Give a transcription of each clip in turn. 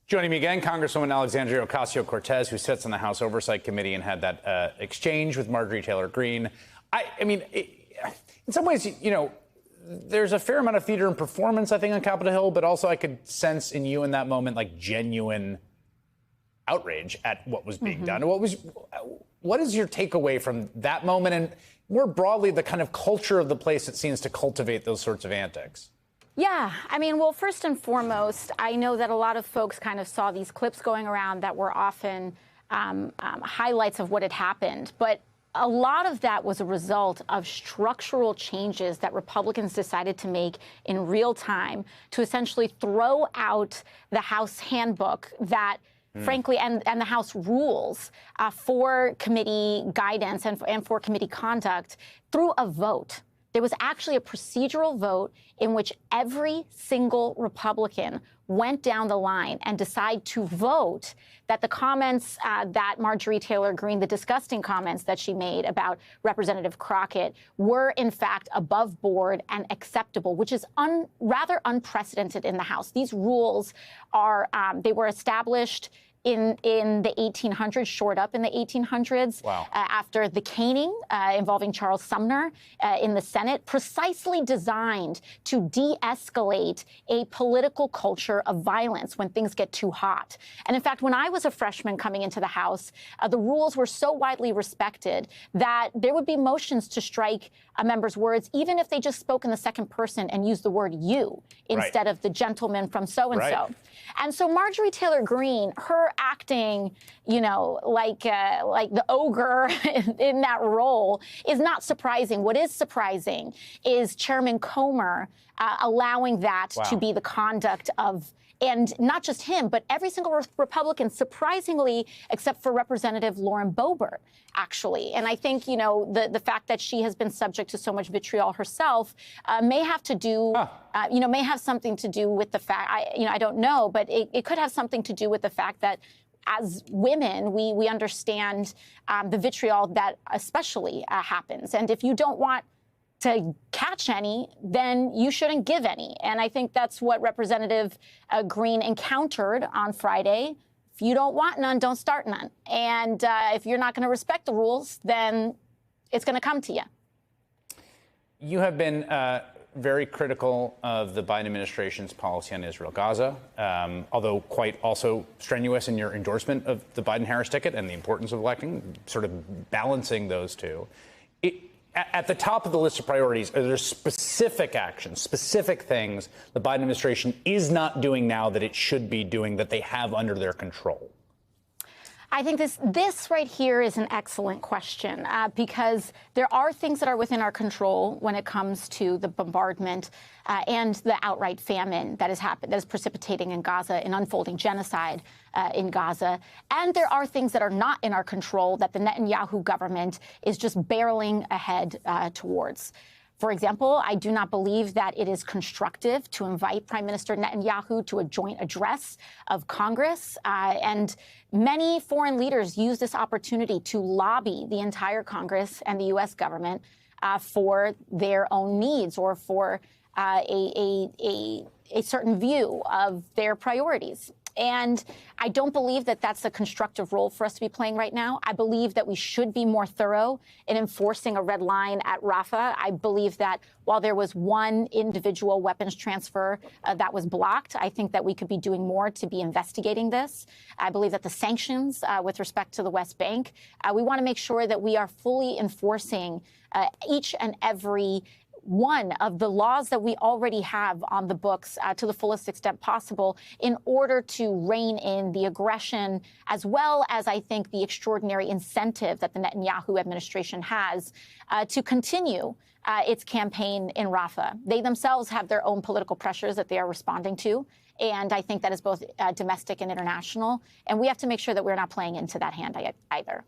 Joining me again, Congresswoman Alexandria Ocasio-Cortez, who sits on the House Oversight Committee and had that exchange with Marjorie Taylor Greene. In some ways, there's a fair amount of theater and performance, I think, on Capitol Hill, but also I could sense in you in that moment, like, genuine outrage at what was being done. What is your takeaway from that moment and more broadly, the kind of culture of the place that seems to cultivate those sorts of antics? Yeah, well, first and foremost, I know that a lot of folks kind of saw these clips going around that were often highlights of what had happened. But a lot of that was a result of structural changes that Republicans decided to make in real time to essentially throw out the House handbook that frankly, and the House rules for committee guidance and for committee conduct through a vote. There was actually a procedural vote in which every single Republican went down the line and decided to vote that the comments that Marjorie Taylor Greene, the disgusting comments that she made about Representative Crockett, were in fact above board and acceptable, which is rather unprecedented in the House. These rules are, they were established in the 1800s, shored up in the 1800s, after the caning involving Charles Sumner in the Senate, precisely designed to de-escalate a political culture of violence when things get too hot. And in fact, when I was a freshman coming into the House, the rules were so widely respected that there would be motions to strike a member's words, even if they just spoke in the second person and used the word you instead of the gentleman from so-and-so. And so Marjorie Taylor Greene, her acting, like the ogre in that role is not surprising. What is surprising is Chairman Comer allowing that to be the conduct of, and not just him, but every single Republican, surprisingly, except for Representative Lauren Boebert, actually. And I think, the fact that she has been subject to so much vitriol herself may have to do, may have something to do with the fact, I don't know, but it could have something to do with the fact that as women, we understand the vitriol that especially happens. And if you don't want to catch any, then you shouldn't give any. And I think that's what Representative Greene encountered on Friday. If you don't want none, don't start none. And if you're not going to respect the rules, then it's going to come to you. You have been very critical of the Biden administration's policy on Israel-Gaza, although quite also strenuous in your endorsement of the Biden-Harris ticket and the importance of electing, sort of balancing those two. At the top of the list of priorities, are there specific actions, specific things the Biden administration is not doing now that it should be doing that they have under their control? I think this right here is an excellent question because there are things that are within our control when it comes to the bombardment and the outright famine that is precipitating in Gaza and unfolding genocide in Gaza. And there are things that are not in our control that the Netanyahu government is just barreling ahead towards. For example, I do not believe that it is constructive to invite Prime Minister Netanyahu to a joint address of Congress. And many foreign leaders use this opportunity to lobby the entire Congress and the U.S. government for their own needs or for a certain view of their priorities. And I don't believe that that's a constructive role for us to be playing right now. I believe that we should be more thorough in enforcing a red line at Rafah. I believe that while there was one individual weapons transfer that was blocked, I think that we could be doing more to be investigating this. I believe that the sanctions with respect to the West Bank, we want to make sure that we are fully enforcing each and every one of the laws that we already have on the books to the fullest extent possible in order to rein in the aggression, as well as, I think, the extraordinary incentive that the Netanyahu administration has to continue its campaign in Rafah. They themselves have their own political pressures that they are responding to. And I think that is both domestic and international. And we have to make sure that we're not playing into that hand either.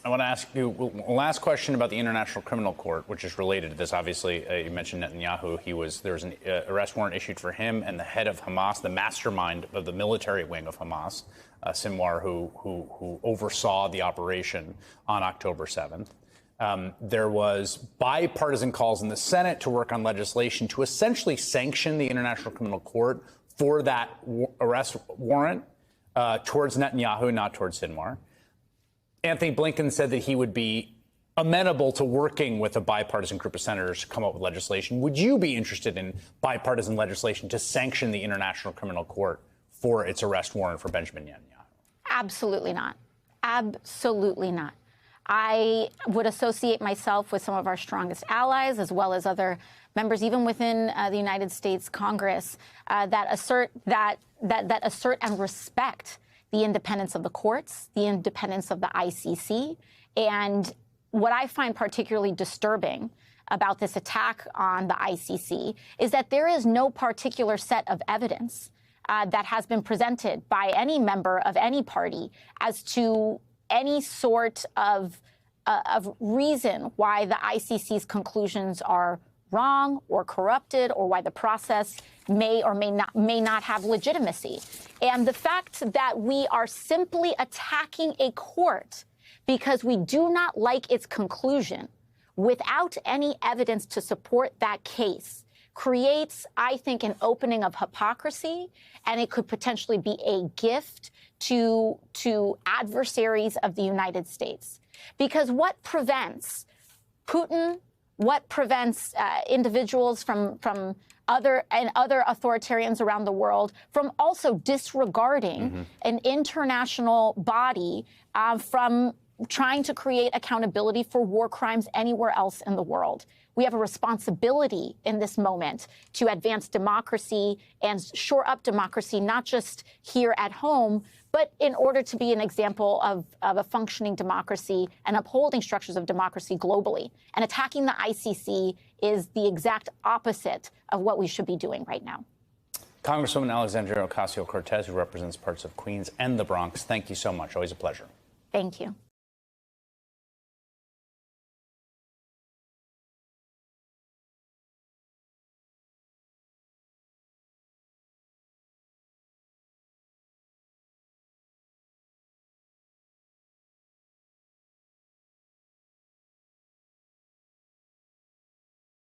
I want to ask you one last question about the International Criminal Court, which is related to this. Obviously, you mentioned Netanyahu. There was an arrest warrant issued for him and the head of Hamas, the mastermind of the military wing of Hamas, Sinwar, who oversaw the operation on October 7th. There was bipartisan calls in the Senate to work on legislation to essentially sanction the International Criminal Court for that arrest warrant. towards Netanyahu, not towards Sinwar. Anthony Blinken said that he would be amenable to working with a bipartisan group of senators to come up with legislation. Would you be interested in bipartisan legislation to sanction the International Criminal Court for its arrest warrant for Benjamin Netanyahu? Absolutely not. Absolutely not. I would associate myself with some of our strongest allies, as well as other members, even within the United States Congress, that assert and respect the independence of the courts, the independence of the ICC, and what I find particularly disturbing about this attack on the ICC is that there is no particular set of evidence that has been presented by any member of any party as to any sort of reason why the ICC's conclusions are wrong or corrupted, or why the process may or may not have legitimacy. And the fact that we are simply attacking a court because we do not like its conclusion without any evidence to support that case creates, I think, an opening of hypocrisy, and it could potentially be a gift to adversaries of the United States. Because what prevents Putin, what prevents individuals from other authoritarians around the world from also disregarding an international body from trying to create accountability for war crimes anywhere else in the world? We have a responsibility in this moment to advance democracy and shore up democracy, not just here at home, but in order to be an example of a functioning democracy and upholding structures of democracy globally. And attacking the ICC is the exact opposite of what we should be doing right now. Congresswoman Alexandria Ocasio-Cortez, who represents parts of Queens and the Bronx, thank you so much. Always a pleasure. Thank you.